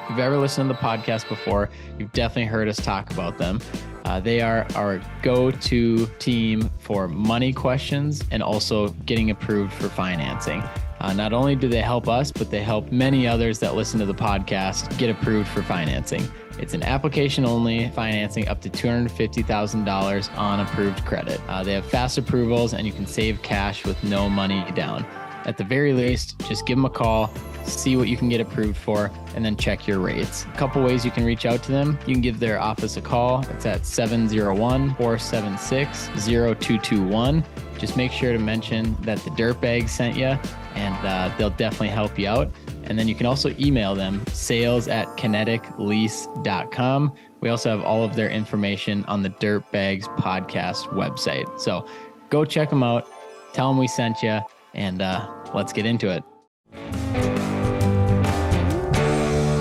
If you've ever listened to the podcast before, you've definitely heard us talk about them. They are our go-to team for money questions and also getting approved for financing. Not only do they help us, but they help many others that listen to the podcast get approved for financing. It's an application-only financing up to $250,000 on approved credit. They have fast approvals and you can save cash with no money down. At the very least, just give them a call, see what you can get approved for, and then check your rates. A couple ways you can reach out to them. You can give their office a call. It's at 701-476-0221. Just make sure to mention that the Dirtbags sent you, and they'll definitely help you out. And then you can also email them, sales@kineticlease.com. We also have all of their information on the Dirtbags podcast website. So go check them out, tell them we sent you, and let's get into it.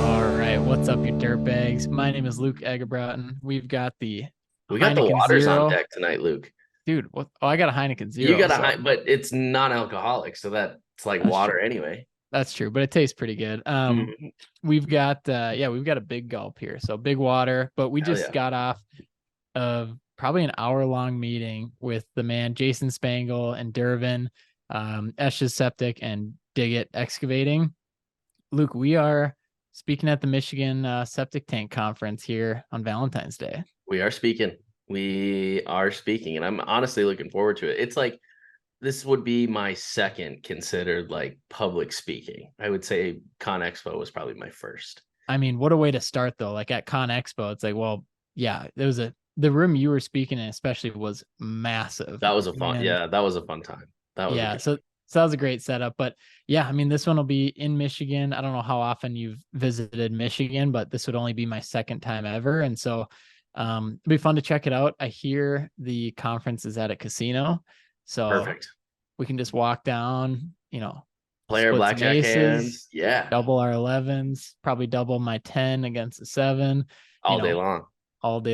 All right, what's up, you dirtbags? My name is Luke Egerbroughton. We got the waters Zero on deck tonight, Luke. Dude, what? Oh, I got a Heineken Zero. You got but it's non-alcoholic, so that's like That's water true. anyway. That's true, but it tastes pretty good. We've got we've got a big gulp here, so big water. But we just got off of probably an hour-long meeting with the man Jason Spangle and Dervin, Esch's Septic and Dig It Excavating. Luke, we are speaking at the Michigan Septic Tank Conference here on Valentine's Day. We are speaking, and I'm honestly looking forward to it. It's like this would be my second considered like public speaking. I would say Con Expo was probably my first. I mean, what a way to start though. Like at Con Expo, it's like, well, yeah, the room you were speaking in especially was massive. That was a fun, that was a fun time. So that was a great setup. But yeah, I mean, this one will be in Michigan. I don't know how often you've visited Michigan, but this would only be my second time ever. And so it'll be fun to check it out. I hear the conference is at a casino. So perfect. We can just walk down, play our blackjack hands. Yeah. Double our 11s, probably double my 10 against a 7. All day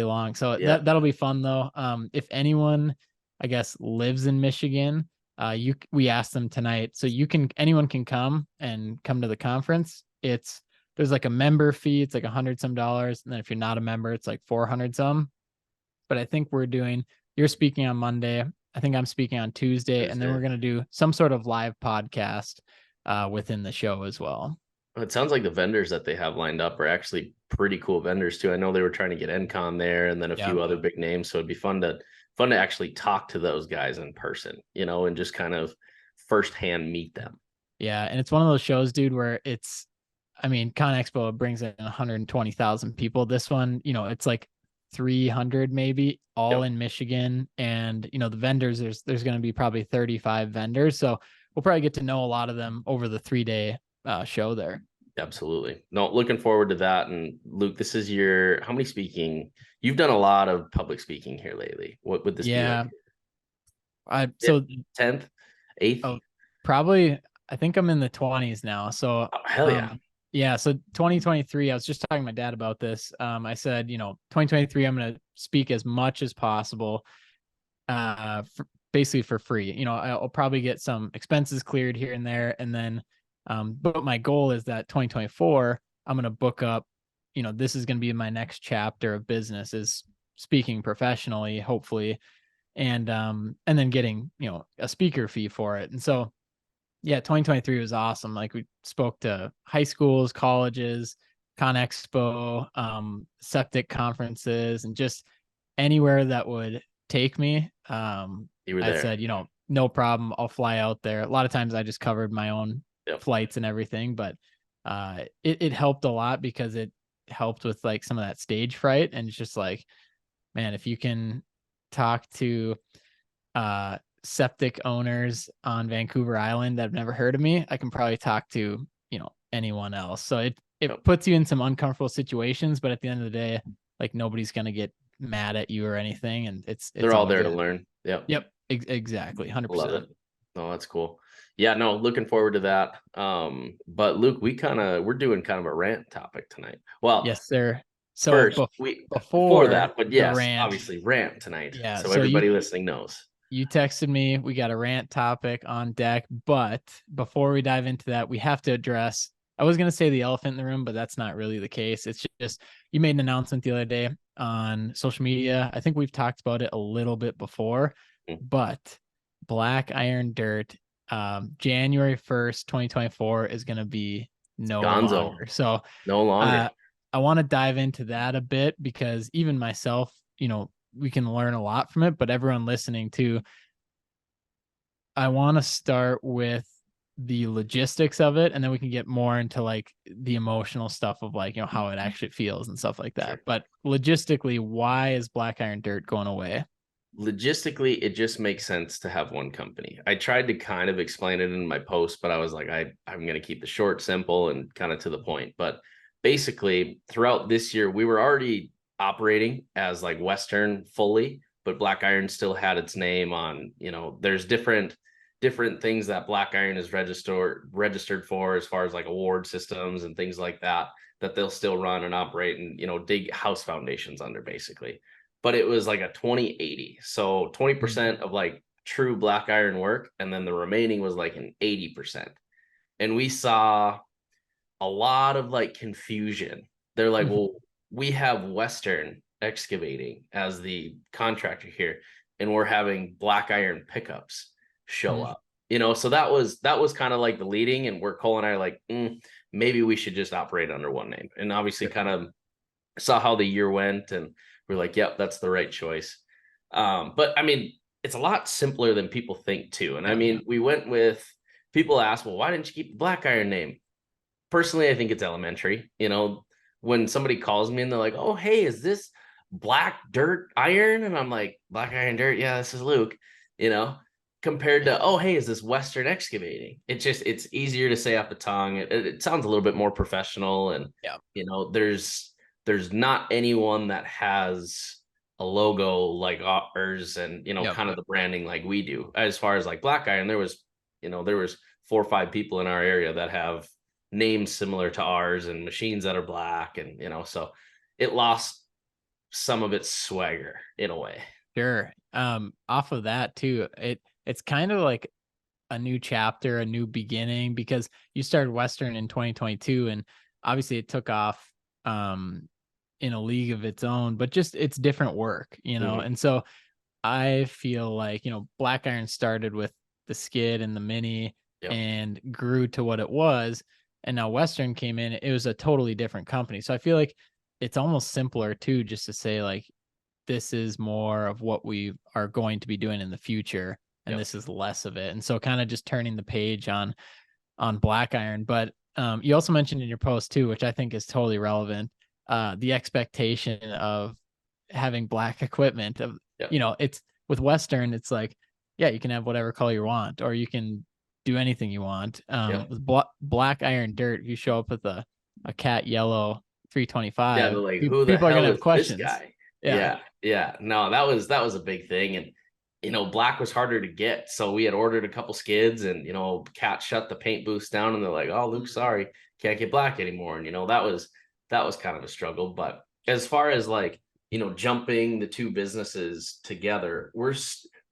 long. So that'll be fun though. If anyone, I guess, lives in Michigan, we asked them tonight, so anyone can come to the conference. There's like a member fee. It's like $100 some, and then if you're not a member, it's like $400 some. But I think you're speaking on Monday. I think I'm speaking on Tuesday, and then we're going to do some sort of live podcast within the show as well. It sounds like the vendors that they have lined up are actually pretty cool vendors too. I know they were trying to get NCON there and then a few other big names. So it'd be fun to actually talk to those guys in person, and just kind of firsthand meet them. Yeah. And it's one of those shows, dude, where Con Expo brings in 120,000 people. This one, it's like 300 maybe, all in Michigan. And, the vendors, there's going to be probably 35 vendors. So we'll probably get to know a lot of them over the 3-day show there. Absolutely. No, looking forward to that. And Luke, this is how many speaking? You've done a lot of public speaking here lately. What would this be like? 10th, 8th? Oh, probably, I think I'm in the 20s now. So hell yeah. Yeah. So 2023, I was just talking to my dad about this. I said, 2023, I'm going to speak as much as possible, basically for free. I'll probably get some expenses cleared here and there. And then, but my goal is that 2024, I'm going to book up, this is going to be my next chapter of business, is speaking professionally, hopefully. And then getting, a speaker fee for it. And so, yeah, 2023 was awesome. Like we spoke to high schools, colleges, Con Expo, septic conferences, and just anywhere that would take me. I said, no problem. I'll fly out there. A lot of times I just covered my own flights and everything, but it helped a lot because it helped with like some of that stage fright. And it's just like, man, if you can talk to septic owners on Vancouver Island that have never heard of me, I can probably talk to, anyone else. So it puts you in some uncomfortable situations, but at the end of the day, like nobody's going to get mad at you or anything. And they're all there to learn. Yep. Exactly. 100%. Love it. No, that's cool. Yeah, no, looking forward to that. But Luke, we're doing kind of a rant topic tonight. Well, yes, sir. So first, before that, but yes, obviously rant tonight. Yeah, so everybody listening knows. You texted me, we got a rant topic on deck, but before we dive into that, we have to address I was going to say the elephant in the room, but that's not really the case. It's just, you made an announcement the other day on social media. I think we've talked about it a little bit before, but Black Iron Dirt, January 1st, 2024 is going to be no longer. So no longer. I want to dive into that a bit, because even myself, we can learn a lot from it, but everyone listening too, I want to start with the logistics of it, and then we can get more into like the emotional stuff of like, how it actually feels and stuff like that. Sure. But logistically, why is Black Iron Dirt going away? Logistically, it just makes sense to have one company. I tried to kind of explain it in my post, but I was like, I'm going to keep the short, simple, and kind of to the point. But basically, throughout this year, we were already operating as like Western fully, but Black Iron still had its name on, there's different things that Black Iron is registered for, as far as like award systems and things like that they'll still run and operate and, dig house foundations under, basically. But it was like a 20-80. So 20% of like true Black Iron work, and then the remaining was like an 80%. And we saw a lot of like confusion. They're like, well, we have Western Excavating as the contractor here, and we're having Black Iron pickups show up. So that was kind of like the leading, and where Cole and I are like, maybe we should just operate under one name. And obviously kind of saw how the year went, and we're like, yep, that's the right choice. But I mean, it's a lot simpler than people think too. And I mean, we went with, people ask, well, why didn't you keep the Black Iron name? Personally, I think it's elementary. When somebody calls me and they're like, oh, hey, is this Black Dirt Iron? And I'm like, Black Iron Dirt? Yeah, this is Luke, compared to, oh, hey, is this Western Excavating? It's easier to say off the tongue. It sounds a little bit more professional. And, there's not anyone that has a logo like ours, and, kind of the branding like we do. As far as like Black Iron, there was 4 or 5 people in our area that have names similar to ours and machines that are black, and, so it lost some of its swagger in a way. Sure. Off of that too, it's kind of like a new chapter, a new beginning, because you started Western in 2022, and obviously it took off in a league of its own, but just it's different work, and so I feel like, Black Iron started with the skid and the mini and grew to what it was, and now Western came in, it was a totally different company. So I feel like it's almost simpler too, just to say like, this is more of what we are going to be doing in the future, and this is less of it. And so kind of just turning the page on Black Iron. But you also mentioned in your post too, which I think is totally relevant, the expectation of having black equipment of, it's with Western, it's like, yeah, you can have whatever color you want, or you can do anything you want. With Black Iron Dirt, you show up with a cat yellow 325. Yeah, they're like, who the hell is questions. This guy? Yeah. No, that was a big thing. And black was harder to get, so we had ordered a couple skids, and Cat shut the paint booths down, and they're like, oh, Luke, sorry, can't get black anymore. And that was kind of a struggle. But as far as like, jumping the two businesses together,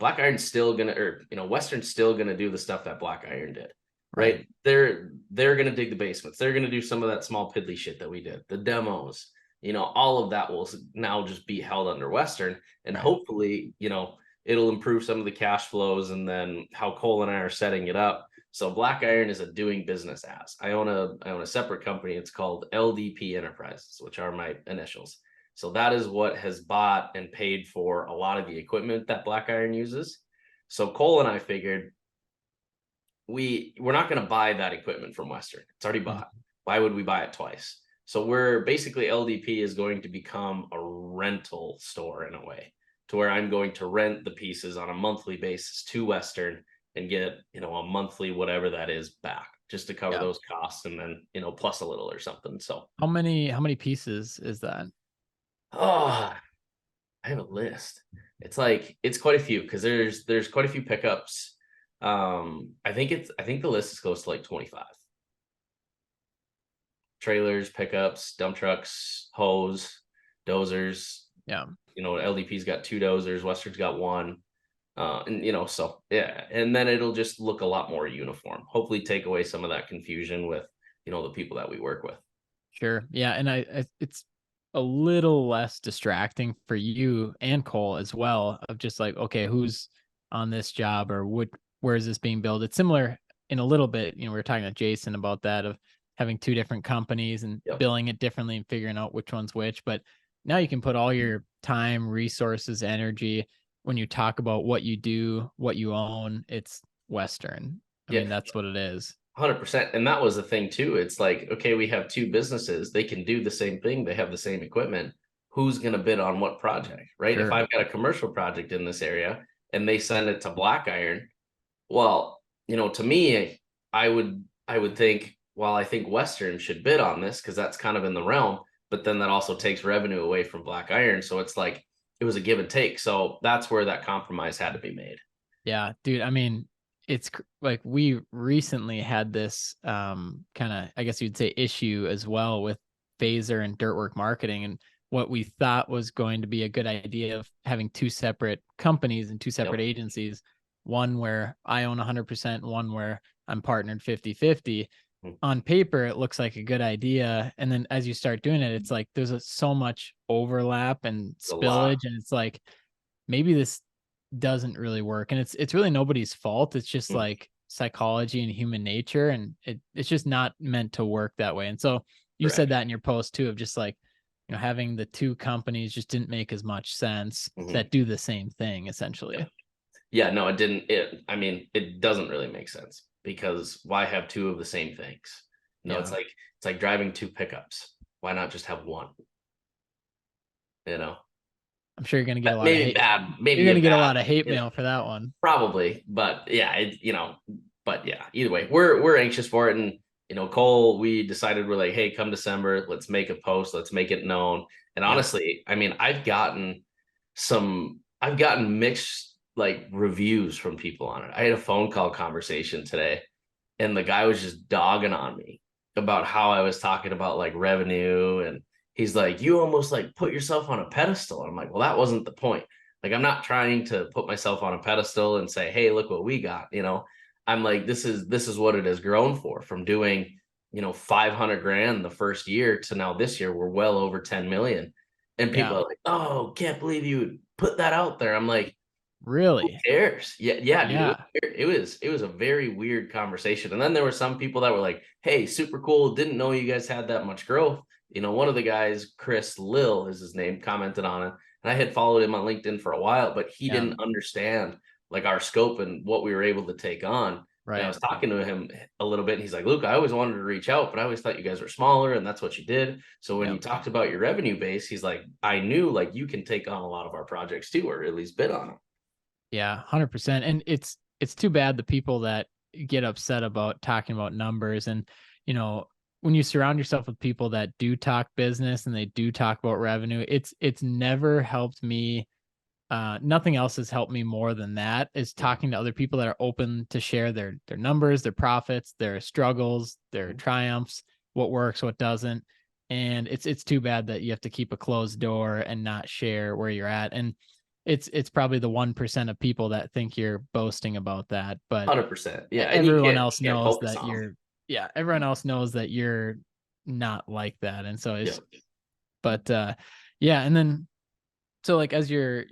Black Iron's still gonna, or Western's still gonna do the stuff that Black Iron did, right? They're gonna dig the basements, they're gonna do some of that small piddly shit that we did, the demos, all of that will now just be held under Western. And hopefully, it'll improve some of the cash flows, and then how Cole and I are setting it up. So Black Iron is a doing business as. I own a separate company. It's called LDP Enterprises, which are my initials. So that is what has bought and paid for a lot of the equipment that Black Iron uses. So Cole and I figured we're not going to buy that equipment from Western. It's already bought. Why would we buy it twice? So we're basically, LDP is going to become a rental store in a way, to where I'm going to rent the pieces on a monthly basis to Western and get, a monthly whatever that is back, just to cover those costs, and then, plus a little or something. So how many pieces is that? Oh, I have a list. It's quite a few, because there's quite a few pickups. I think the list is close to like 25. Trailers, pickups, dump trucks, hose, dozers. Yeah. LDP's got 2 dozers, Western's got 1. And so yeah, and then it'll just look a lot more uniform. Hopefully take away some of that confusion with the people that we work with. Sure. Yeah. And it's a little less distracting for you and Cole as well, of just like, okay, who's on this job, or where is this being billed? It's similar in a little bit. We were talking to Jason about that, of having two different companies and Yep. billing it differently and figuring out which one's which. But now you can put all your time, resources, energy when you talk about what you do, what you own. It's Western. I Yeah. mean, that's what it is. 100%. And that was the thing too. It's like, okay, we have two businesses. They can do the same thing. They have the same equipment. Who's going to bid on what project, right? If Sure. I've got a commercial project in this area and they send it to Black Iron, well, to me, I would think, well, I think Western should bid on this because that's kind of in the realm, but then that also takes revenue away from Black Iron. So it's like it was a give and take. So that's where that compromise had to be made. Yeah, dude. I mean, it's like we recently had this kind of, I guess you'd say, issue as well with Phaser and Dirtwork Marketing, and what we thought was going to be a good idea of having two separate companies and two separate Yep. agencies, one where I own 100%, one where I'm partnered 50-50. Mhm. On paper, it looks like a good idea, and then as you start doing it, it's like there's so much overlap and It's a lot. spillage, and it's like maybe this doesn't really work, and it's really nobody's fault. It's just Mhm. like psychology and human nature, and it's just not meant to work that way. And so you said Correct. that in your post too, of just like, having the two companies just didn't make as much sense Mhm. that do the same thing Yeah. essentially. Yeah, no, it didn't. It doesn't really make sense because why have two of the same things? It's Yeah, like driving two pickups. Why not just have one? You know, I'm sure you're gonna get a lot of maybe hate. bad, You're maybe a gonna get a bad, lot of hate you know, mail for that one. probably, but yeah, but yeah, either way, we're anxious for it, and Cole, we decided we're like, hey, come December, let's make a post, let's make it known. And Yep. honestly, I've gotten mixed like reviews from people on it. I had a phone call conversation today, and the guy was just dogging on me about how I was talking about like revenue, and he's like, you almost like put yourself on a pedestal. I'm like, well, that wasn't the point. Like, I'm not trying to put myself on a pedestal and say, hey, look what we got. I'm like, this is what it has grown for, from doing 500 grand the first year to now this year we're well over 10 million. And people Yeah. are like, oh, can't believe you would put that out there. I'm like, who Really. cares? Yeah, yeah, dude. It was Yeah. weird. It was a very weird conversation. And then there were some people that were like, "Hey, super cool. Didn't know you guys had that much growth." One of the guys, Chris Lil is his name, commented on it. And I had followed him on LinkedIn for a while, but he Yeah. didn't understand like our scope and what we were able to take on. And I Right. was talking to him a little bit, and he's like, "Luke, I always wanted to reach out, but I always thought you guys were smaller, and that's what you did. So when you Yep. talked about your revenue base, he's like, I knew like you can take on a lot of our projects too, or at least bid on them." Yeah, 100%. And it's too bad the people that get upset about talking about numbers, and you know, when you surround yourself with people that do talk business and they do talk about revenue, it's never helped me. Nothing else has helped me more than that, is talking to other people that are open to share their numbers, their profits, their struggles, their Mhm. triumphs, what works, what doesn't. And it's too bad that you have to keep a closed door and not share where you're at. And it's probably the 1% of people that think you're boasting about that, but 100%. Yeah, and you everyone can't else you can't knows focus that on them. you're, yeah, everyone else knows that you're not like that. And so Yeah. it's, but yeah. And then so like as you're,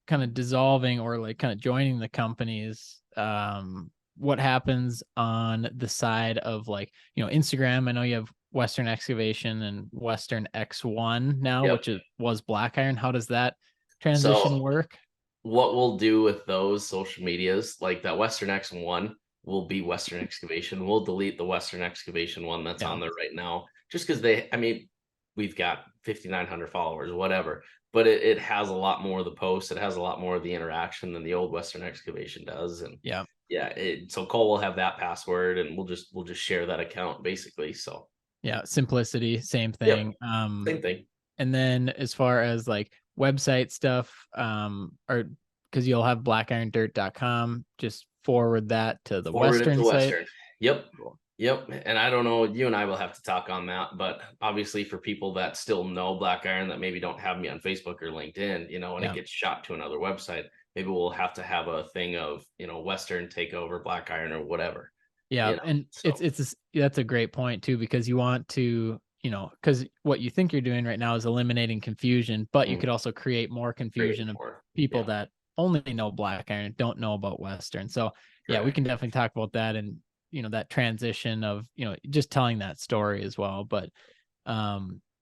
kind of dissolving or like kind of joining the companies, what happens on the side of like, Instagram? I know you have Western Excavation and Western X1 now, Yep. which was Black Iron. How does that transition So work? what we'll do with those social medias, like that Western X one will be Western Excavation. We'll delete the Western Excavation one that's Yeah. on there right now, just because we've got 5,900 followers, whatever. But it has a lot more of the posts. It has a lot more of the interaction than the old Western Excavation does. And Yeah. yeah, so Cole will have that password, and we'll just share that account basically. So Yeah. Simplicity, same yep, thing. same thing. And then as far as like website stuff, or because you'll have blackirondirt.com, just forward that to the Forward it to Western site. Western. Yep. Cool. Yep. And I don't know, you and I will have to talk on that. But obviously, for people that still know Black Iron that maybe don't have me on Facebook or LinkedIn, and it Yeah. gets shot to another website, maybe we'll have to have a thing of, Western takeover Black Iron or whatever. Yeah, you know. and So that's a great point too, because you want to, because what you think you're doing right now is eliminating confusion, but you mm, could also create more create confusion of more. people Yeah, that only know Black Iron, don't know about Western. So yeah, we correct. can definitely talk about that, and that transition of just telling that story as well. But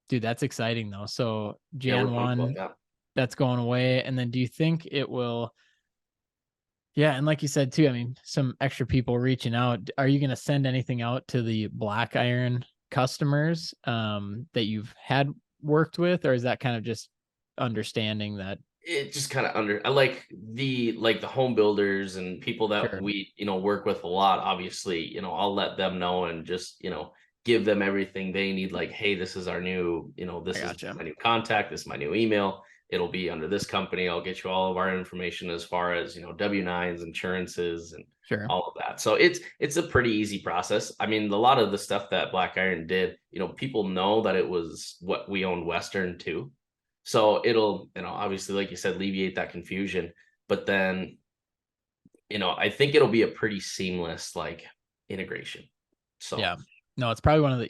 dude, that's exciting though. So Yeah, we're Jan pumped about 1, that. that's going away, and then do you think it will? Yeah, and like you said too, I mean, some extra people reaching out. Are you going to send anything out to the Black Iron customers that you've had worked with, or is that kind of just understanding that? It just kind of I like the home builders and people that Sure, we work with a lot. Obviously, I'll let them know and just give them everything they need. Like, hey, this is our new, I this is gotcha. my new contact, this is my new email. It'll be under this company. I'll get you all of our information as far as W-9s, insurances, and Sure. all of that. So it's a pretty easy process. I mean, a lot of the stuff that Black Iron did, people know that it was what we owned Western too. So it'll, obviously, like you said, alleviate that confusion. But then, I think it'll be a pretty seamless like integration. So Yeah. No, it's probably one of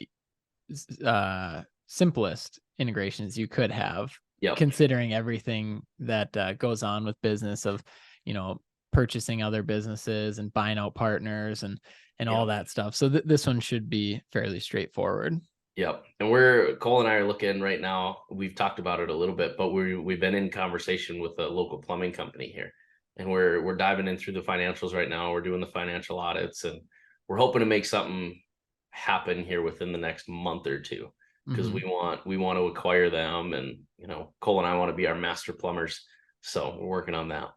the simplest integrations you could have, yep. considering everything that goes on with business of, you know, purchasing other businesses and buying out partners and all Yep. that stuff. So this one should be fairly straightforward. Yep. And Cole and I are looking right now. We've talked about it a little bit, but we've been in conversation with a local plumbing company here. And we're diving in through the financials right now. We're doing the financial audits, and we're hoping to make something happen here within the next month or two, because Hmm. we want to acquire them, and Cole and I want to be our master plumbers. So we're working on that.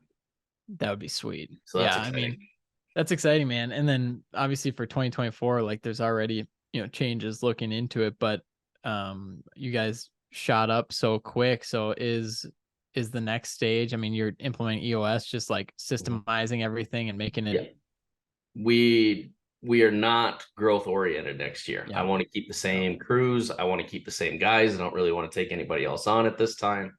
That would be sweet. So that's Yeah, I exciting. mean, that's exciting, man. And then obviously for 2024, like there's already, changes looking into it, but you guys shot up so quick. So is the next stage, I mean, you're implementing EOS, just like Mhm. systemizing everything and making it. Yeah. We are not growth oriented next year. I Yeah. want to keep the Yeah. same crews. I want to keep the same guys. I don't really want to take anybody else on at this time.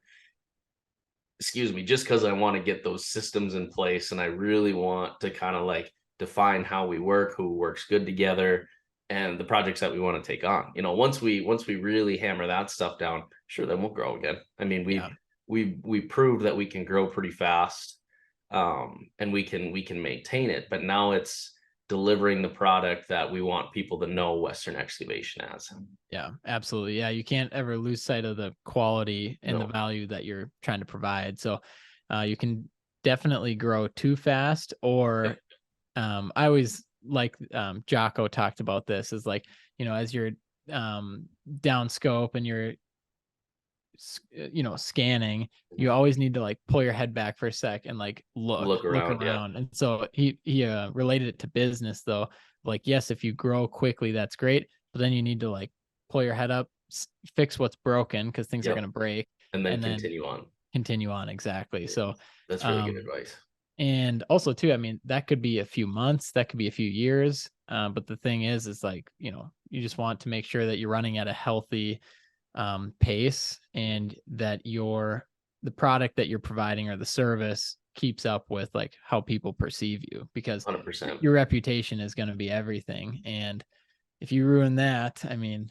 Excuse me, just because I want to get those systems in place, and I really want to kind of like define how we work, who works good together, and the projects that we want to take on. Once we really hammer that stuff down, sure, then we'll grow again. I mean, Yeah. we proved that we can grow pretty fast, and we can maintain it. But now it's delivering the product that we want people to know Western Excavation as. Yeah, absolutely. Yeah, you can't ever lose sight of the quality and the No. value that you're trying to provide. So, you can definitely grow too fast, or Yep. I always like Jocko talked about this, is like, as you're down scope and you're scanning, you always need to like pull your head back for a sec and like Look look around. Yeah. around. And so he related it to business though, like, yes, if you grow quickly, that's great, but then you need to like pull your head up, fix what's broken, because things are going Yep. to break, And then and then continue on. continue on. Exactly. Yeah. So That's really good um advice. and also too, I mean, that could be a few months, that could be a few years, but the thing is like, you just want to make sure that you're running at a healthy pace, and that the product that you're providing or the service keeps up with like how people perceive you, because 100%. your reputation is going to be everything. And if you ruin that, I mean,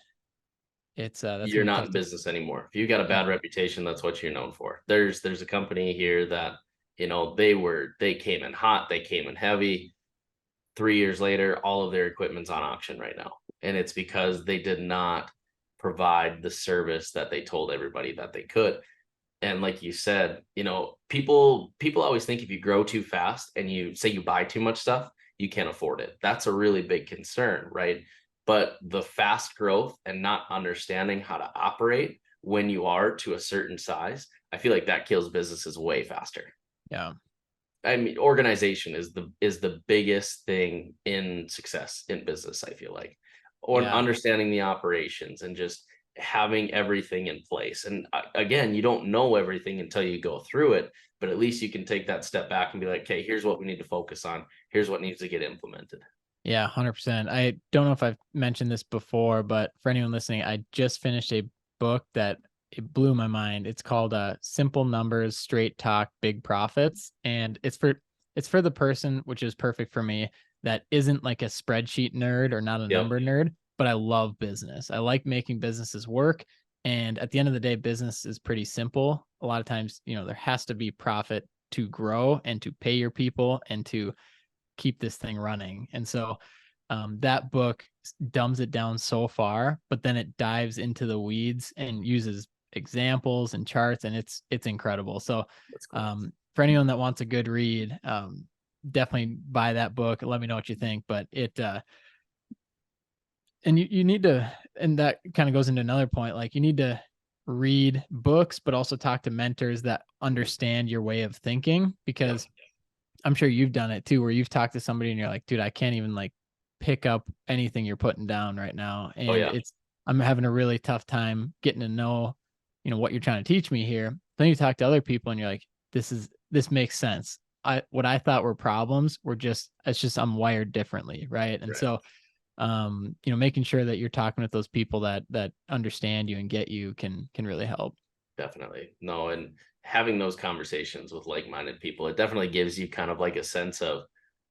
it's that's You're gonna be not tough in to. business anymore. If you got a bad Yeah. reputation, that's what you're known for. There's a company here that, they came in hot, they came in heavy. 3 years later, all of their equipment's on auction right now. And it's because they did not provide the service that they told everybody that they could. And like you said, people always think if you grow too fast and you say you buy too much stuff, you can't afford it. That's a really big concern, right? But the fast growth and not understanding how to operate when you are to a certain size, I feel like that kills businesses way faster. Yeah. I mean, organization is the biggest thing in success in business, I feel like. Or Yeah. understanding the operations and just having everything in place. And again, you don't know everything until you go through it, but at least you can take that step back and be like, okay, here's what we need to focus on. Here's what needs to get implemented. Yeah, 100%. I don't know if I've mentioned this before, but for anyone listening, I just finished a book that it blew my mind. It's called Simple Numbers, Straight Talk, Big Profits. And it's for the person, which is perfect for me, that isn't like a spreadsheet nerd or not a number nerd, but I love business. I like making businesses work. And at the end of the day, business is pretty simple. A lot of times, there has to be profit to grow and to pay your people and to keep this thing running. And so that book dumbs it down so far, but then it dives into the weeds and uses examples and charts, and it's incredible. So cool. For anyone that wants a good read, definitely buy that book and let me know what you think. But it and you need to, and that kind of goes into another point, like you need to read books, but also talk to mentors that understand your way of thinking, because I'm sure you've done it too, where you've talked to somebody and you're like, dude, I can't even like pick up anything you're putting down right now. And I'm having a really tough time getting to know, what you're trying to teach me here. Then you talk to other people and you're like, this makes sense. What I thought were problems were it's just I'm wired differently. Right. And so, making sure that you're talking with those people that understand you and get you can really help. Definitely. No, and having those conversations with like-minded people, it definitely gives you kind of like a sense of,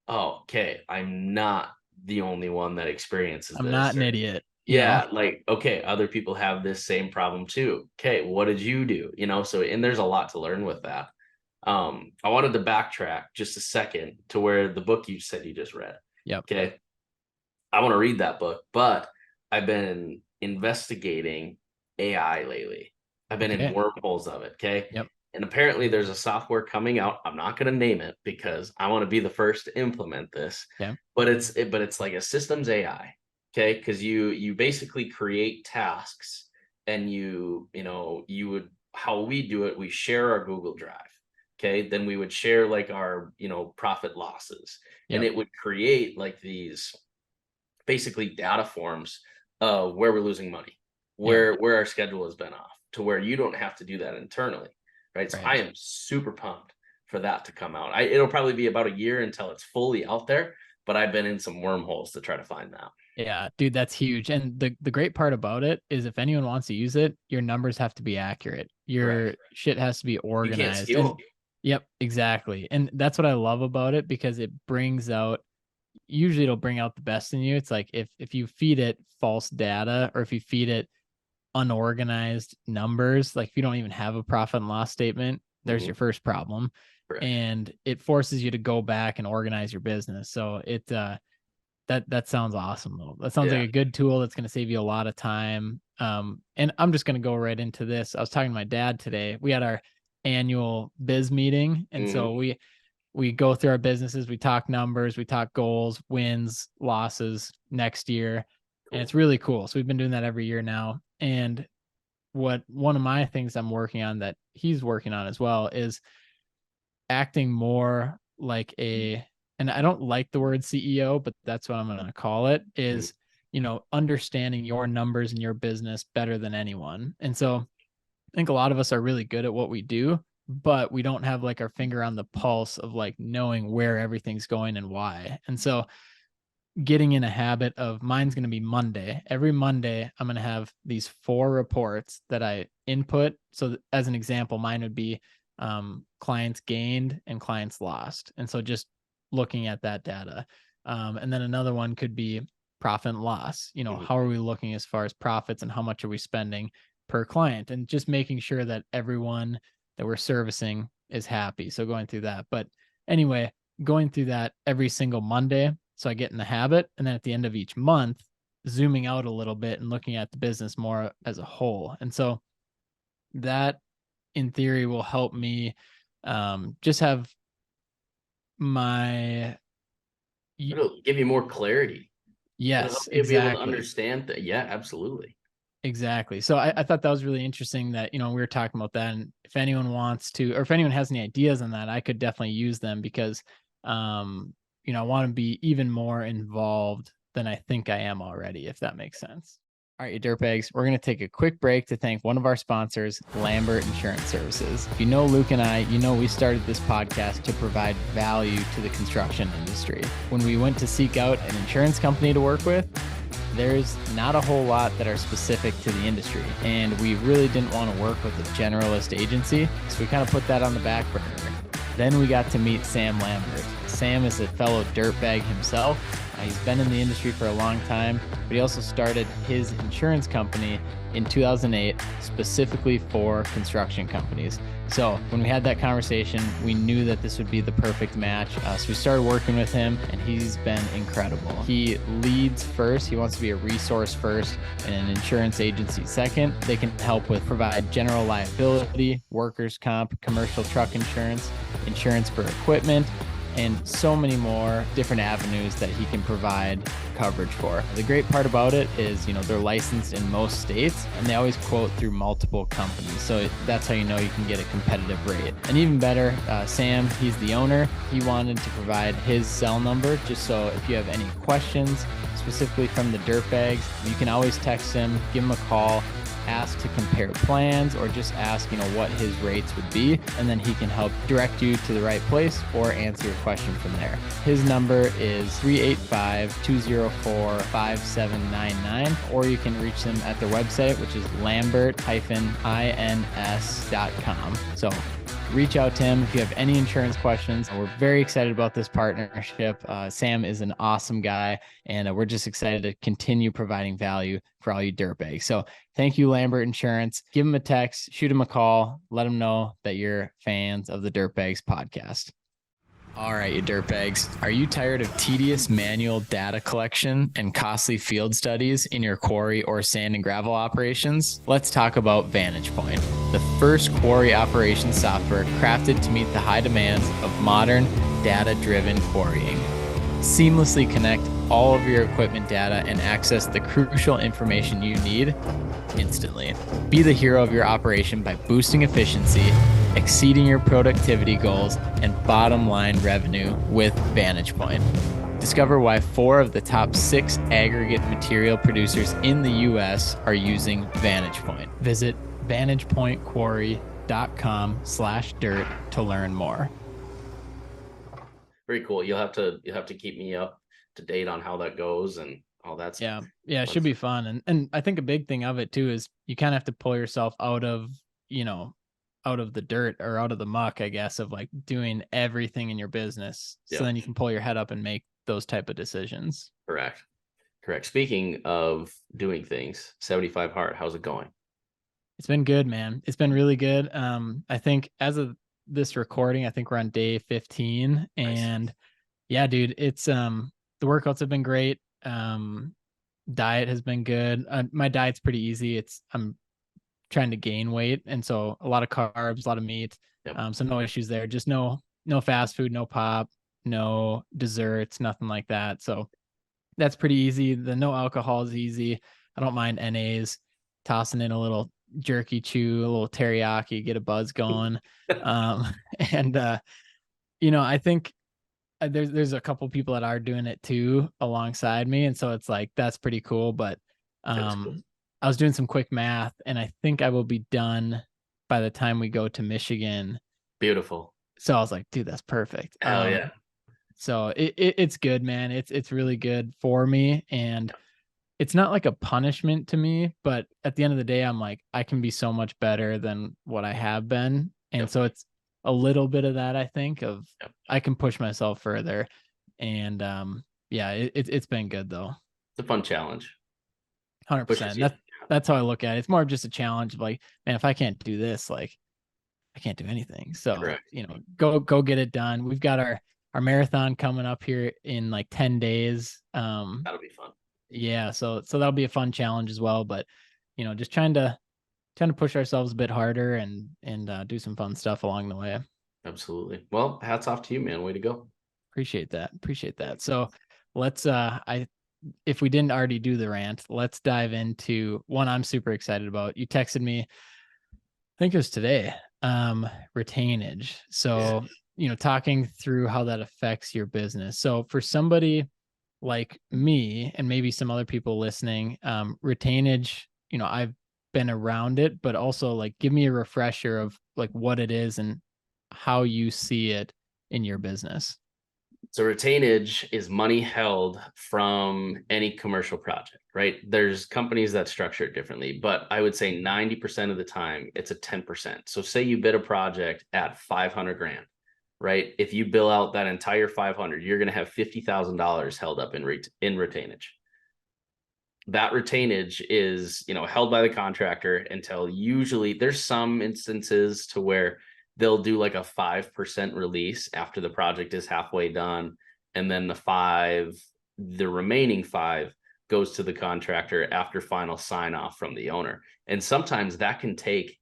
oh, okay, I'm not the only one that experiences I'm this. not an idiot. Yeah, like, okay, other people have this same problem too. Okay, what did you do? So, and there's a lot to learn with that. I wanted to backtrack just a second to where the book you said you just read. Yep. Okay. I want to read that book, but I've been investigating AI lately. I've been in wormholes of it. Okay. Yep. And apparently there's a software coming out. I'm not going to name it because I want to be the first to implement this. Yeah. But it's like a systems AI. Okay. Because you basically create tasks, and you would, how we do it, we share our Google Drive. Okay. Then we would share like our, profit losses. Yep. And it would create like these basically data forms where we're losing money, where our schedule has been off, to where you don't have to do that internally. Right. So I am super pumped for that to come out. It'll probably be about a year until it's fully out there, but I've been in some wormholes to try to find that. Yeah, dude, that's huge. And the great part about it is if anyone wants to use it, your numbers have to be accurate. Your shit has to be organized. You can't steal. Yep, exactly. And that's what I love about it, because it brings out, usually it'll bring out the best in you. It's like if you feed it false data, or if you feed it unorganized numbers, like if you don't even have a profit and loss statement, there's your first problem. Correct. And it forces you to go back and organize your business. So it that sounds awesome though. That sounds like a good tool that's going to save you a lot of time. And I'm just going to go right into this. I was talking to my dad today. We had our annual biz meeting, and so we go through our businesses, we talk numbers, we talk goals, wins, losses next year. And it's really cool. So we've been doing that every year now. And one of my things I'm working on that he's working on as well is acting more like and I don't like the word CEO, but that's what I'm going to call it, is, understanding your numbers and your business better than anyone. And so I think a lot of us are really good at what we do, but we don't have like our finger on the pulse of like knowing where everything's going and why. And so getting in a habit of, mine's going to be Monday. Every Monday, I'm going to have these 4 reports that I input. So as an example, mine would be clients gained and clients lost. And so just looking at that data. And then another one could be profit and loss. How are we looking as far as profits, and how much are we spending per client, and just making sure that everyone that we're servicing is happy. So going through that. But anyway, going through that every single Monday, so I get in the habit. And then at the end of each month, zooming out a little bit and looking at the business more as a whole. And so that in theory will help me just have it'll give you more clarity. Yes, you'll be able to understand that. Yeah, absolutely. Exactly. So I thought that was really interesting that, we were talking about that. And if anyone wants to, or if anyone has any ideas on that, I could definitely use them, because, I want to be even more involved than I think I am already, if that makes sense. All right, you dirtbags, we're going to take a quick break to thank one of our sponsors, Lambert Insurance Services. If you know Luke and I, we started this podcast to provide value to the construction industry. When we went to seek out an insurance company to work with, there's not a whole lot that are specific to the industry, and we really didn't want to work with a generalist agency, so we kind of put that on the back burner. Then we got to meet Sam Lambert. Sam is a fellow dirtbag himself. He's been in the industry for a long time, but he also started his insurance company in 2008 specifically for construction companies. So when we had that conversation, we knew that this would be the perfect match. So we started working with him, and he's been incredible. He leads first. He wants to be a resource first and an insurance agency second. They can help with provide general liability, workers' comp, commercial truck insurance, insurance for equipment, and so many more different avenues that he can provide coverage for. The great part about it is, they're licensed in most states, and they always quote through multiple companies. So that's how you know you can get a competitive rate. And even better, Sam, he's the owner. He wanted to provide his cell number just so if you have any questions, specifically from the dirtbags, you can always text him, give him a call, ask to compare plans, or just ask, what his rates would be, and then he can help direct you to the right place or answer your question from there. His number is 385-204-5799, or you can reach them at their website, which is lambert-ins.com. So reach out to him if you have any insurance questions. We're very excited about this partnership. Sam is an awesome guy, and we're just excited to continue providing value for all you dirtbags. So thank you, Lambert Insurance. Give him a text, shoot him a call, let him know that you're fans of the Dirtbags podcast. All right, you dirtbags, are you tired of tedious manual data collection and costly field studies in your quarry or sand and gravel operations? Let's talk about Vantage Point, the first quarry operations software crafted to meet the high demands of modern data-driven quarrying. Seamlessly connect all of your equipment data and access the crucial information you need instantly. Be the hero of your operation by boosting efficiency, exceeding your productivity goals, and bottom line revenue with Vantage Point. Discover why 4 of the top 6 aggregate material producers in the U.S. are using Vantage Point. Visit vantagepointquarry.com/dirt to learn more. Very cool. You'll have to keep me up to date on how that goes and all that stuff. Yeah, it should be fun. And I think a big thing of it too is you kind of have to pull yourself out of the dirt or out of the muck, I guess, of like doing everything in your business. So then you can pull your head up and make those type of decisions. Correct. Speaking of doing things, 75 Hard, how's it going? It's been good, man. It's been really good. I think as of this recording, I think we're on day 15. And yeah, dude, it's the workouts have been great. Diet has been good. My diet's pretty easy. I'm trying to gain weight, and so a lot of carbs, a lot of meat. So no issues there. Just no fast food, no pop, no desserts, nothing like that. So that's pretty easy. The no alcohol is easy. I don't mind NAs, tossing in a little jerky chew, a little teriyaki, get a buzz going. And I think there's a couple people that are doing it too alongside me, and so it's like that's pretty cool. But cool. I was doing some quick math, and I think I will be done by the time we go to Michigan. Beautiful. So I was like, dude, that's perfect. Hell yeah. So it's good, man. It's really good for me, and it's not like a punishment to me, but at the end of the day, I'm like, I can be so much better than what I have been. And so it's a little bit of that, I think, of I can push myself further. And it's been good though. It's a fun challenge. 100%. That's how I look at it. It's more of just a challenge of like, man, if I can't do this, like I can't do anything. So, go get it done. We've got our marathon coming up here in like 10 days. That'll be fun. Yeah. So that'll be a fun challenge as well, but just trying to push ourselves a bit harder and do some fun stuff along the way. Absolutely. Well, hats off to you, man. Way to go. Appreciate that. So let's, if we didn't already do the rant, let's dive into one I'm super excited about. You texted me, I think it was today, retainage. So, talking through how that affects your business. So for somebody like me and maybe some other people listening, retainage, I've been around it, but also like give me a refresher of like what it is and how you see it in your business. So retainage is money held from any commercial project, right? There's companies that structure it differently, but I would say 90% of the time it's a 10%. So say you bid a project at 500 grand. right? If you bill out that entire 500, you're going to have $50,000 held up in retainage. That retainage is, held by the contractor until, usually there's some instances to where they'll do like a 5% release after the project is halfway done. And then the remaining 5 goes to the contractor after final sign off from the owner. And sometimes that can take,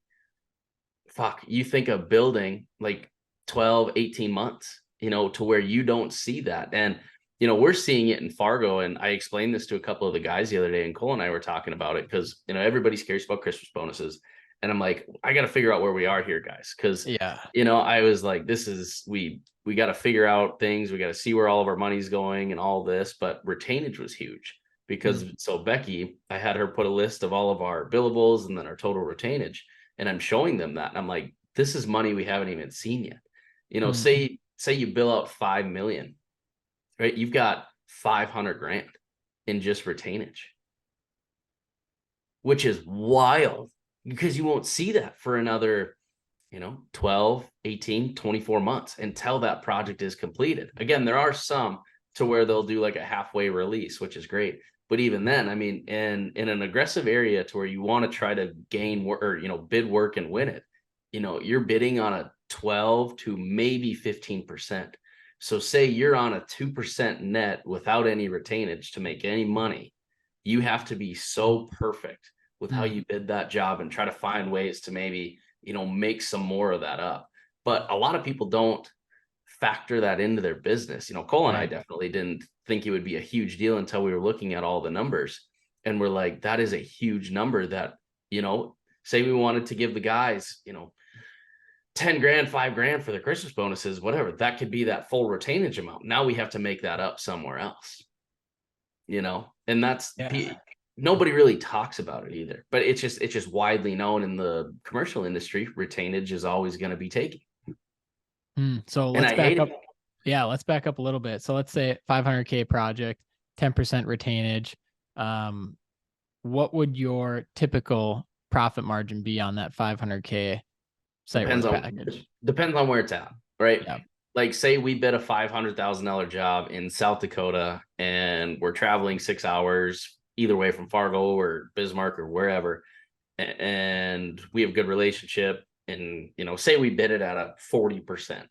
you think of building like 12, 18 months, to where you don't see that. And we're seeing it in Fargo, and I explained this to a couple of the guys the other day, and Cole and I were talking about it because, everybody's curious about Christmas bonuses. And I'm like, I got to figure out where we are here, guys. Cause I was like, we got to figure out things. We got to see where all of our money's going and all this, but retainage was huge because so Becky, I had her put a list of all of our billables and then our total retainage, and I'm showing them that. And I'm like, this is money we haven't even seen yet. Say you bill out 5 million. Right, you've got 500 grand in just retainage, which is wild because you won't see that for another, 12, 18, 24 months until that project is completed. Again, there are some to where they'll do like a halfway release, which is great. But even then, I mean, in an aggressive area to where you want to try to gain or, bid work and win it, you're bidding on a 12 to maybe 15%. So say you're on a 2% net without any retainage to make any money. You have to be so perfect with how you bid that job and try to find ways to maybe, make some more of that up. But a lot of people don't factor that into their business. Cole and I definitely didn't think it would be a huge deal until we were looking at all the numbers. And we're like, that is a huge number that, say we wanted to give the guys, 10 grand, 5 grand for the Christmas bonuses, whatever, that could be that full retainage amount. Now we have to make that up somewhere else, and that's nobody really talks about it either, but it's just widely known in the commercial industry. Retainage is always going to be taken. So let's back up. Yeah. Let's back up a little bit. So let's say $500K project, 10% retainage. What would your typical profit margin be on that $500K? Depends on where it's at, right? Yeah. Like say we bid a $500,000 job in South Dakota and we're traveling 6 hours either way from Fargo or Bismarck or wherever, and we have good relationship, and say we bid it at a 40%,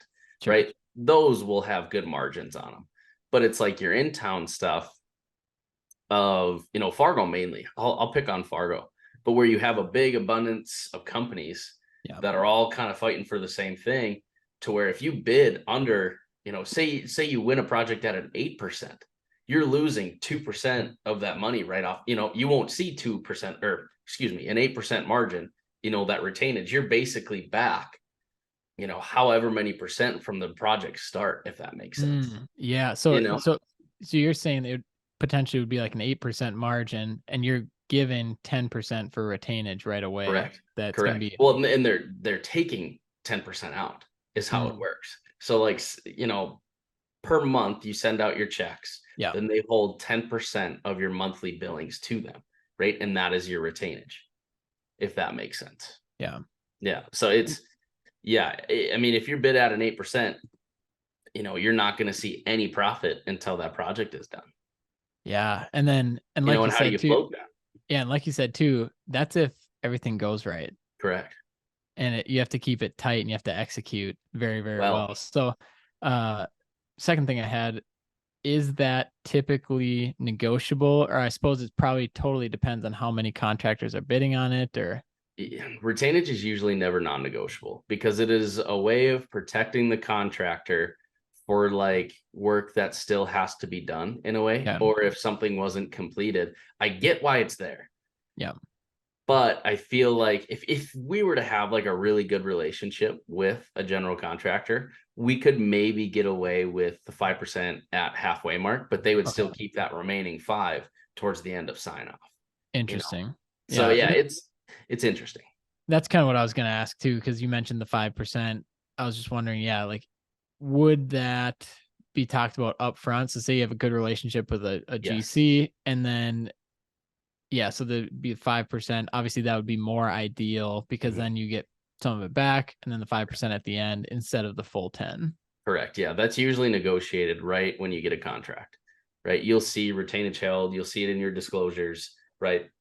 right? Those will have good margins on them. But it's like your in-town stuff of Fargo mainly. I'll pick on Fargo, but where you have a big abundance of companies that are all kind of fighting for the same thing, to where if you bid under, say you win a project at an 8%, you're losing 2% of that money right off. You won't see 2% or an 8% margin, that retainage. You're basically back, however many percent from the project start, if that makes sense. Yeah. So, so you're saying it potentially would be like an 8% margin, and you're given 10% for retainage right away. Correct. That's correct. Gonna be well, and they're taking 10% out is how it works. So like, per month you send out your checks. Yeah. Then they hold 10% of your monthly billings to them, right? And that is your retainage, if that makes sense. Yeah. Yeah. So it's, I mean, if you're bid at an 8%, you're not going to see any profit until that project is done. Yeah. And like you said, float that? Yeah. And like you said too, that's if everything goes right. Correct. And you have to keep it tight, and you have to execute very, very well. So, second thing I had, is that typically negotiable? Or I suppose it probably totally depends on how many contractors are bidding on it, or. Retainage is usually never non-negotiable because it is a way of protecting the contractor for like work that still has to be done in a way, or if something wasn't completed. I get why it's there. Yeah. But I feel like if we were to have like a really good relationship with a general contractor, we could maybe get away with the 5% at halfway mark, but they would still keep that remaining 5 towards the end of sign off. Interesting. So it's interesting. That's kind of what I was going to ask too, because you mentioned the 5%. I was just wondering, like, would that be talked about up front? So say you have a good relationship with a GC, and then so there'd be 5%. Obviously that would be more ideal, because then you get some of it back, and then the 5% at the end instead of the full 10. Correct. Yeah. That's usually negotiated right when you get a contract, right? You'll see retainage held, you'll see it in your disclosures, right?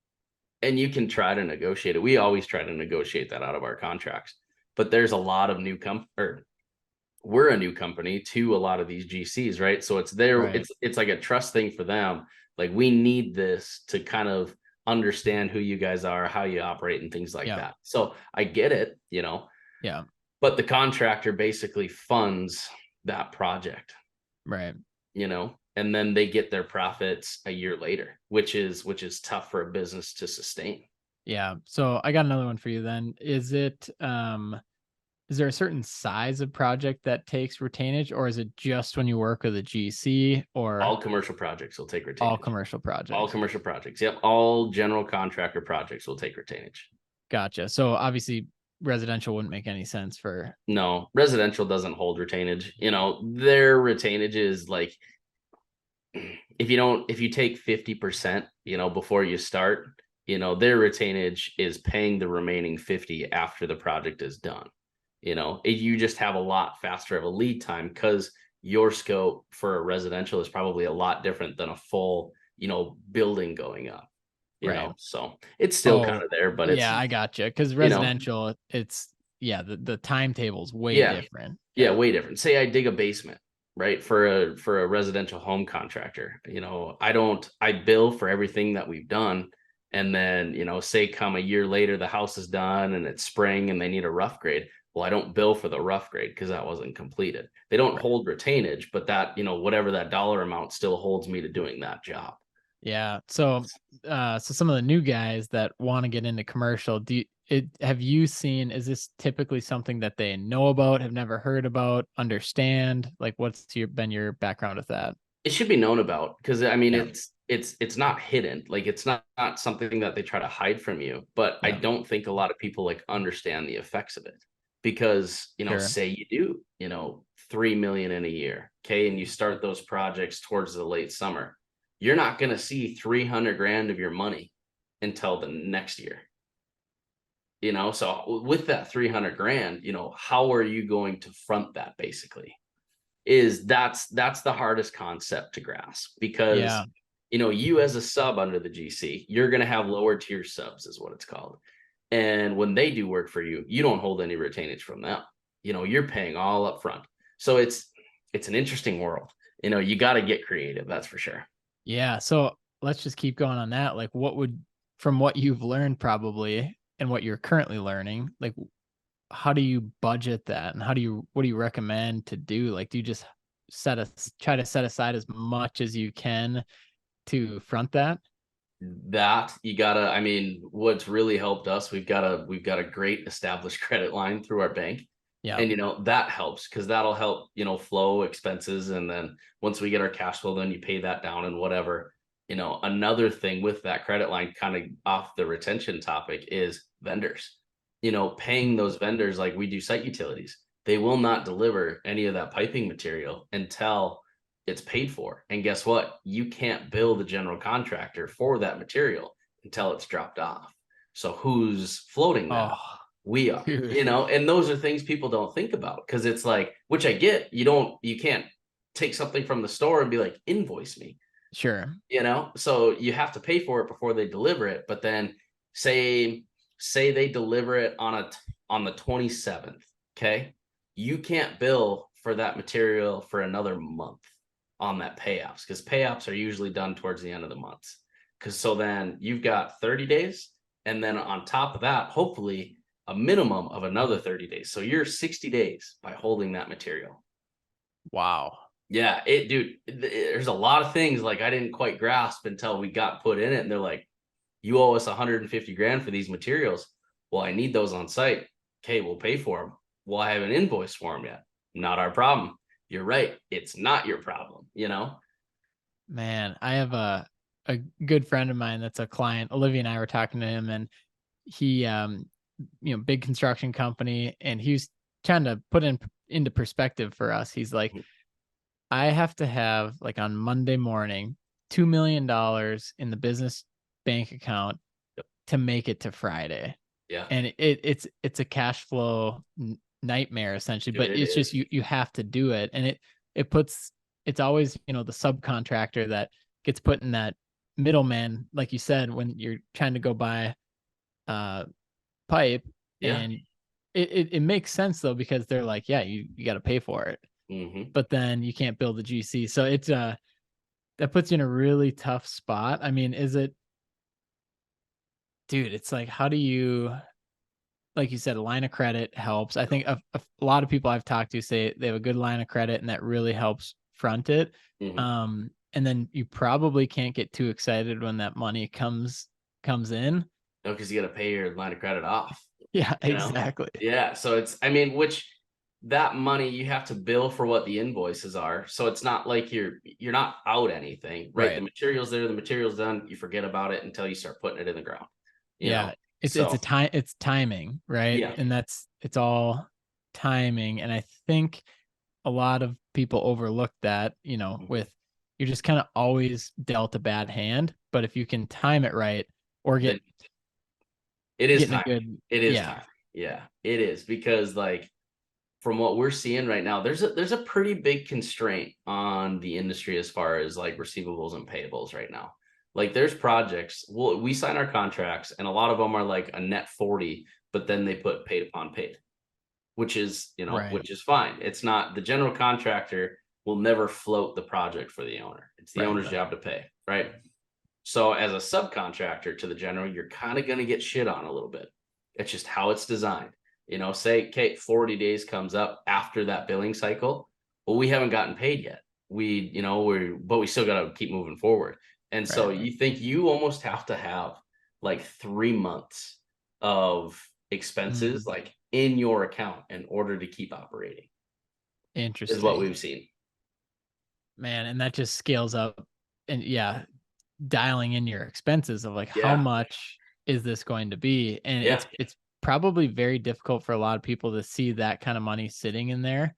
And you can try to negotiate it. We always try to negotiate that out of our contracts. But there's a lot of we're a new company to a lot of these GCs, right? So Right. it's like a trust thing for them. Like, we need this to kind of understand who you guys are, how you operate, and things like Yeah. that. So I get it, Yeah. but the contractor basically funds that project, Right. and then they get their profits a year later, which is tough for a business to sustain. Yeah. So I got another one for you then. Is there a certain size of project that takes retainage, or is it just when you work with a GC, or All commercial projects will take all retainage. commercial All projects? commercial projects. Yep. All general contractor projects will take retainage. Gotcha. So obviously residential wouldn't make any sense for. No, residential doesn't hold retainage. Their retainage is like, if you take 50%, before you start, their retainage is paying the remaining 50 after the project is done. You just have a lot faster of a lead time, because your scope for a residential is probably a lot different than a full, building going up, Right. so it's still kind Oh, of there, but it's, yeah, I gotcha. Because you know, residential, it's yeah, the timetable's way yeah, different. yeah, Yeah. way different. Say I dig a basement, right, for a residential home contractor. I bill for everything that we've done, and then say come a year later, the house is done and it's spring and they need a rough grade. Well, I don't bill for the rough grade because that wasn't completed. They don't Right. hold retainage, but that, whatever that dollar amount still holds me to doing that job. Yeah. So some of the new guys that want to get into commercial, have you seen, is this typically something that they know about, have never heard about, understand? Like, been your background with that? It should be known about, because I mean Yeah. it's not hidden. Like, it's not something that they try to hide from you, but I Yeah. don't think a lot of people like understand the effects of it, because Sure. say you do 3 million in a year, okay, and you start those projects towards the late summer, you're not going to see 300 grand of your money until the next year. So with that 300 grand, how are you going to front that? Basically, that's the hardest concept to grasp, because Yeah. you as a sub under the GC, you're going to have lower tier subs, is what it's called. And when they do work for you, you don't hold any retainage from them. You're paying all up front. So it's an interesting world. You got to get creative, that's for sure. Yeah. So let's just keep going on that. Like, from what you've learned probably and what you're currently learning, like, how do you budget that, and what do you recommend to do? Like, do you just try to set aside as much as you can to front that? That you gotta, I mean, what's really helped us, we've got a great established credit line through our bank. Yeah. And that helps, because that'll help flow expenses, and then once we get our cash flow, then you pay that down and whatever. Another thing with that credit line, kind of off the retention topic, is vendors. Paying those vendors, like we do site utilities, they will not deliver any of that piping material until it's paid for. And guess what? You can't bill the general contractor for that material until it's dropped off. So who's floating that? Oh, We are, dude. and those are things people don't think about, because it's like, which I get, you can't take something from the store and be like, invoice me, Sure. so you have to pay for it before they deliver it. But then say they deliver it on the 27th, okay, you can't bill for that material for another month on that payoffs, because payoffs are usually done towards the end of the month. Because so then you've got 30 days, and then on top of that, hopefully a minimum of another 30 days. So you're 60 days by holding that material. Wow. Yeah, dude, there's a lot of things like I didn't quite grasp until we got put in it. And they're like, you owe us 150 grand for these materials. Well, I need those on site. Okay, we'll pay for them. Well, I haven't invoiced for them yet. Not our problem. You're right. It's not your problem. Man, I have a good friend of mine that's a client. Olivia and I were talking to him, and he big construction company, and he was trying to put into perspective for us. He's like, I have to have, like, on Monday morning, $2 million in the business bank account Yep. to make it to Friday. Yeah. And it's a cash flow nightmare essentially. Dude, But it it's just is. you have to do it, and it's always, you know, the subcontractor that gets put in that middleman, like you said, when you're trying to go buy pipe. Yeah. And it makes sense though, because they're like, yeah, you got to pay for it, Hmm. but then you can't build the GC. So it's that puts you in a really tough spot. I mean, is it, dude, it's like, how do you, like you said, a line of credit helps. I think a lot of people I've talked to say they have a good line of credit and that really helps front it. Hmm. And then you probably can't get too excited when that money comes in. No, because you got to pay your line of credit off. Yeah, You know? exactly. Yeah. So it's, I mean, which that money you have to bill for what the invoices are. So it's not like you're not out anything, right? The Right. material's there, the material's done, you forget about it until you start putting it in the ground, you know. Yeah. It's So a time, it's timing, right? yeah. And it's all timing. And I think a lot of people overlook that, you know, with, you're just kind of always dealt a bad hand. But if you can time it right, or Then it is getting a time. good, It is yeah, time. Yeah, it is, because like from what we're seeing right now, there's a pretty big constraint on the industry as far as like receivables and payables right now. Like there's projects, well, we sign our contracts and a lot of them are like a net 40, but then they put paid upon paid, which is, you know, right, which is fine. It's not, the general contractor will never float the project for the owner. It's the right, owner's job to pay, right? So as a subcontractor to the general, you're kind of going to get shit on a little bit. It's just how it's designed. You know, say Kate 40 days comes up after that billing cycle. Well, we haven't gotten paid yet. We, you know, but we still got to keep moving forward. And so right. you think you almost have to have like 3 months of expenses Mm, like in your account in order to keep operating, is what interesting, we've seen. man. And that just scales up, and yeah, dialing in your expenses of like, how Yeah. much is this going to be? And Yeah. it's probably very difficult for a lot of people to see that kind of money sitting in there,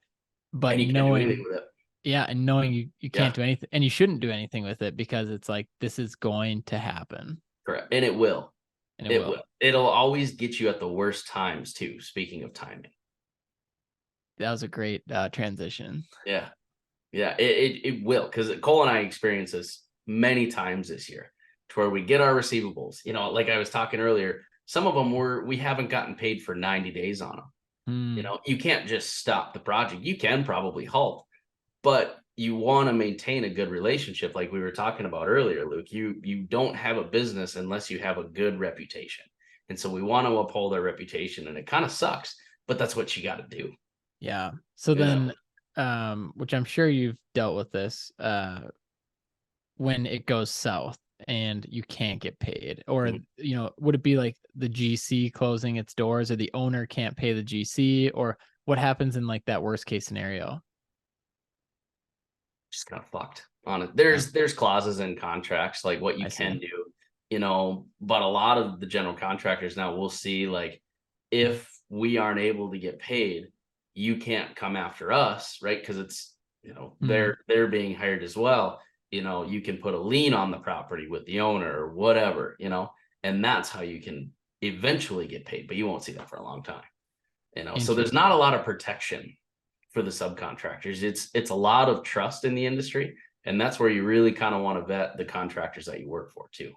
but And you can't do anything knowing, with it. yeah, and knowing you Yeah. can't do anything and you shouldn't do anything with it, because it's like, this is going to happen, Correct. And it will. and it It will. will. It'll always get you at the worst times too. Speaking of timing. That was a great transition. Yeah. Yeah. It will. Because Cole and I experienced this many times this year to where we get our receivables. You know, like I was talking earlier, some of them we haven't gotten paid for 90 days on them. You Hmm. know, you can't just stop the project. You can probably halt, but you want to maintain a good relationship like we were talking about earlier, Luke. You don't have a business unless you have a good reputation. And so we want to uphold our reputation, and it kind of sucks, but that's what you got to do. Yeah. So You know, then, which I'm sure you've dealt with this, when it goes south and you can't get paid, or, Mhm. you know, would it be like the GC closing its doors, or the owner can't pay the GC, or what happens in like that worst case scenario? Just kind of fucked on it. Yeah, There's clauses in contracts like what you I see. can do, you know, but a lot of the general contractors now will see like if we aren't able to get paid, you can't come after us, right? Because it's, you know, Hmm. they're being hired as well. You know, you can put a lien on the property with the owner or whatever, you know, and that's how you can eventually get paid, but you won't see that for a long time. You know, so there's not Interesting. a lot of protection for the subcontractors. It's a lot of trust in the industry, and that's where you really kind of want to vet the contractors that you work for too.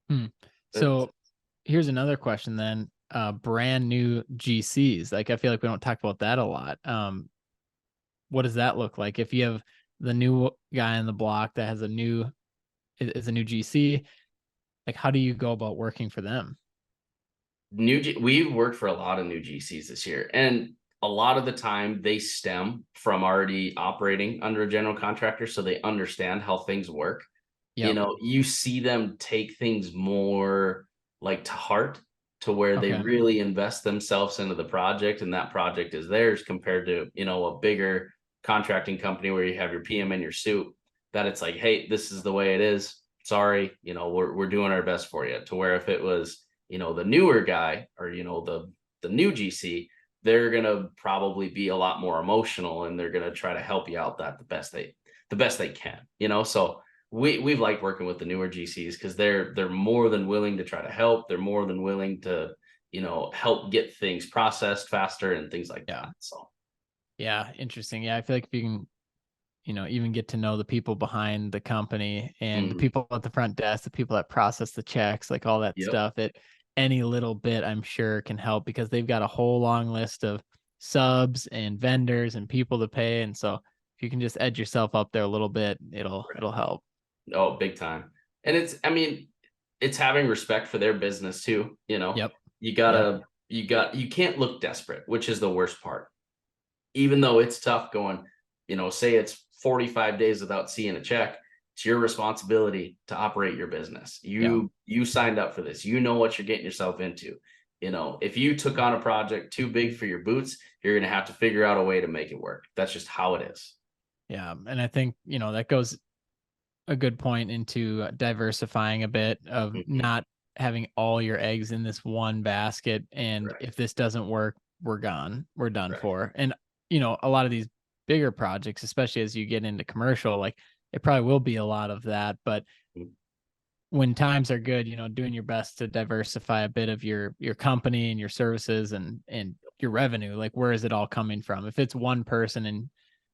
Hmm. It's, So here's another question then. Brand new GCs. Like, I feel like we don't talk about that a lot. What does that look like if you have the new guy on the block that has is a new GC? Like, how do you go about working for them? we've worked for a lot of new GCs this year, and a lot of the time they stem from already operating under a general contractor, so they understand how things work. You Yep. know, you see them take things more like to heart, to where they Okay. really invest themselves into the project, and that project is theirs, compared to, you know, a bigger contracting company where you have your PM in your suit, that it's like, hey, this is the way it is. Sorry, you know, we're doing our best for you. To where if it was, you know, the newer guy, or, you know, the new GC, they're gonna probably be a lot more emotional, and they're gonna try to help you out that the best they can, you know. So we've liked working with the newer GCs because they're more than willing to try to help. They're more than willing to, help get things processed faster and things like Yeah. that. So Yeah. Interesting. Yeah. I feel like if you can, even get to know the people behind the company and the people at the front desk, the people that process the checks, like all that yep. stuff, any little bit I'm sure can help, because they've got a whole long list of subs and vendors and people to pay. And so if you can just edge yourself up there a little bit, it'll help. Oh, big time. And it's having respect for their business too. Yep. You Yep. gotta, you can't look desperate, which is the worst part. Even though it's tough going, say it's 45 days without seeing a check, it's your responsibility to operate your business. Yeah. You signed up for this. You know what you're getting yourself into. If you took on a project too big for your boots, you're going to have to figure out a way to make it work. That's just how it is. Yeah. And I think, that goes a good point into diversifying a bit, of not having all your eggs in this one basket. And Right. if this doesn't work, we're gone. We're done Right. for. And, a lot of these bigger projects, especially as you get into commercial, like it probably will be a lot of that. But Mhm. when times are good, doing your best to diversify a bit of your company and your services and your revenue. Like, where is it all coming from? If it's one person and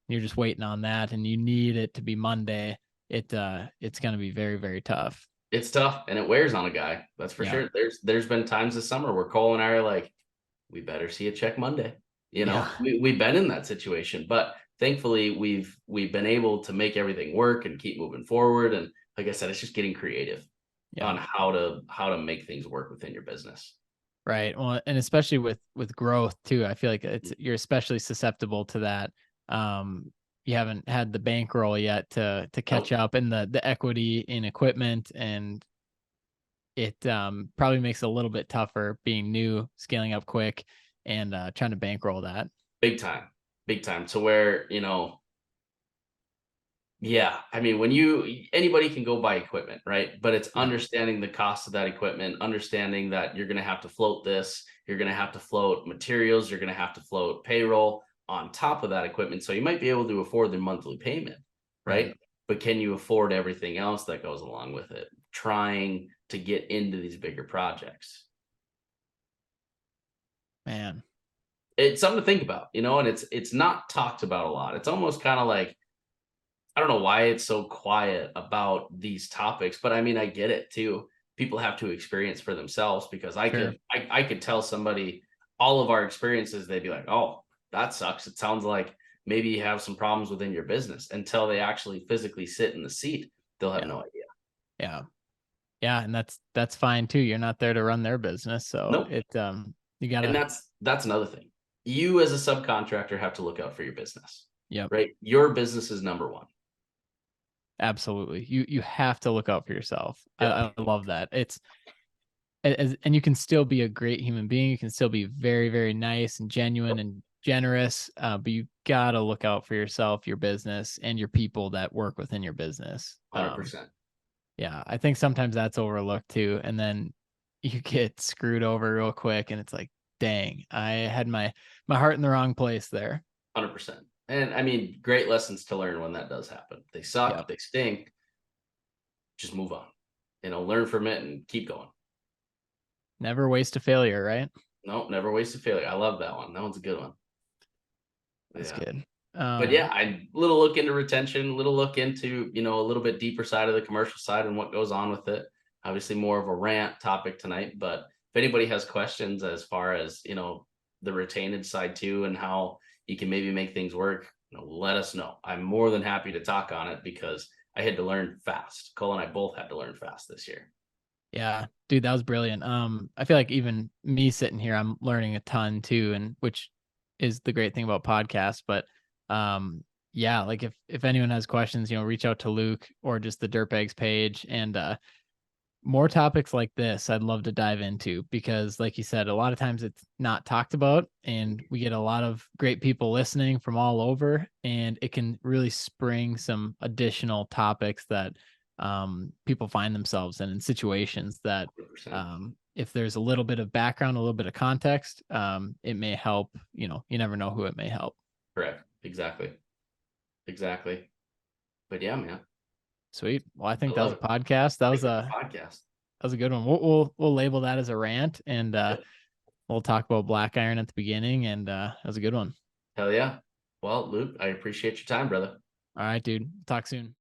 you're just waiting on that and you need it to be Monday, it's going to be very, very tough. It's tough and it wears on a guy. That's for Yeah. sure. There's been times this summer where Cole and I are like, we better see a check Monday. Yeah. We've been in that situation, but thankfully we've been able to make everything work and keep moving forward. And like I said, it's just getting creative Yeah. on how to make things work within your business. Right. Well, and especially with growth too, I feel like you're especially susceptible to that. You haven't had the bankroll yet to catch Nope. up in the equity in equipment, and it probably makes it a little bit tougher being new, scaling up quick, and trying to bankroll that. Big time. Big time. To where, yeah, when anybody can go buy equipment, right? But it's Yeah. understanding the cost of that equipment, understanding that you're going to have to float this, you're going to have to float materials, you're going to have to float payroll on top of that equipment. So you might be able to afford the monthly payment, Right. right? But can you afford everything else that goes along with it? Trying to get into these bigger projects. Man. It's something to think about, and it's not talked about a lot. It's almost kind of like, I don't know why it's so quiet about these topics, but I get it too. People have to experience for themselves, because Sure. I could tell somebody all of our experiences, they'd be like, "Oh, that sucks. It sounds like maybe you have some problems within your business." Until they actually physically sit in the seat, they'll have Yeah. no idea. Yeah. Yeah. And that's fine too. You're not there to run their business. So Nope. you And gotta. that's another thing. You as a subcontractor have to look out for your business, Yep. right? Your business is number one. Absolutely. You have to look out for yourself. Yep. I love that. And you can still be a great human being. You can still be very, very nice and genuine and generous. But you gotta look out for yourself, your business, and your people that work within your business. 100%. Yeah, I think sometimes that's overlooked too. And then you get screwed over real quick, and it's like, dang, I had my heart in the wrong place there. 100%. And great lessons to learn when that does happen. They Yep. suck, they stink. Just move on. Learn from it and keep going. Never waste a failure, right? No, never waste a failure. I love that one. That one's a good one. That's Yeah. good. But yeah, I little look into retention, little look into, a little bit deeper side of the commercial side and what goes on with it. Obviously more of a rant topic tonight, but if anybody has questions as far as, the retainage side too, and how you can maybe make things work, let us know. I'm more than happy to talk on it, because I had to learn fast. Cole and I both had to learn fast this year. Yeah, dude, that was brilliant. I feel like even me sitting here, I'm learning a ton too, and which is the great thing about podcasts. But yeah, like if anyone has questions, reach out to Luke or just the Dirtbags page, and more topics like this I'd love to dive into, because like you said, a lot of times it's not talked about, and we get a lot of great people listening from all over, and it can really spring some additional topics that people find themselves in situations that 100%. if there's a little bit of background, a little bit of context, it may help. You never know who it may help. Correct. Exactly. But yeah, man, Sweet. Well, I I think that was love a it. podcast. I think that's a podcast. That was a good one. We'll label that as a rant, and Yep. we'll talk about Black Iron at the beginning, and that was a good one. Hell yeah. Well, Luke, I appreciate your time, brother. All right, dude. Talk soon.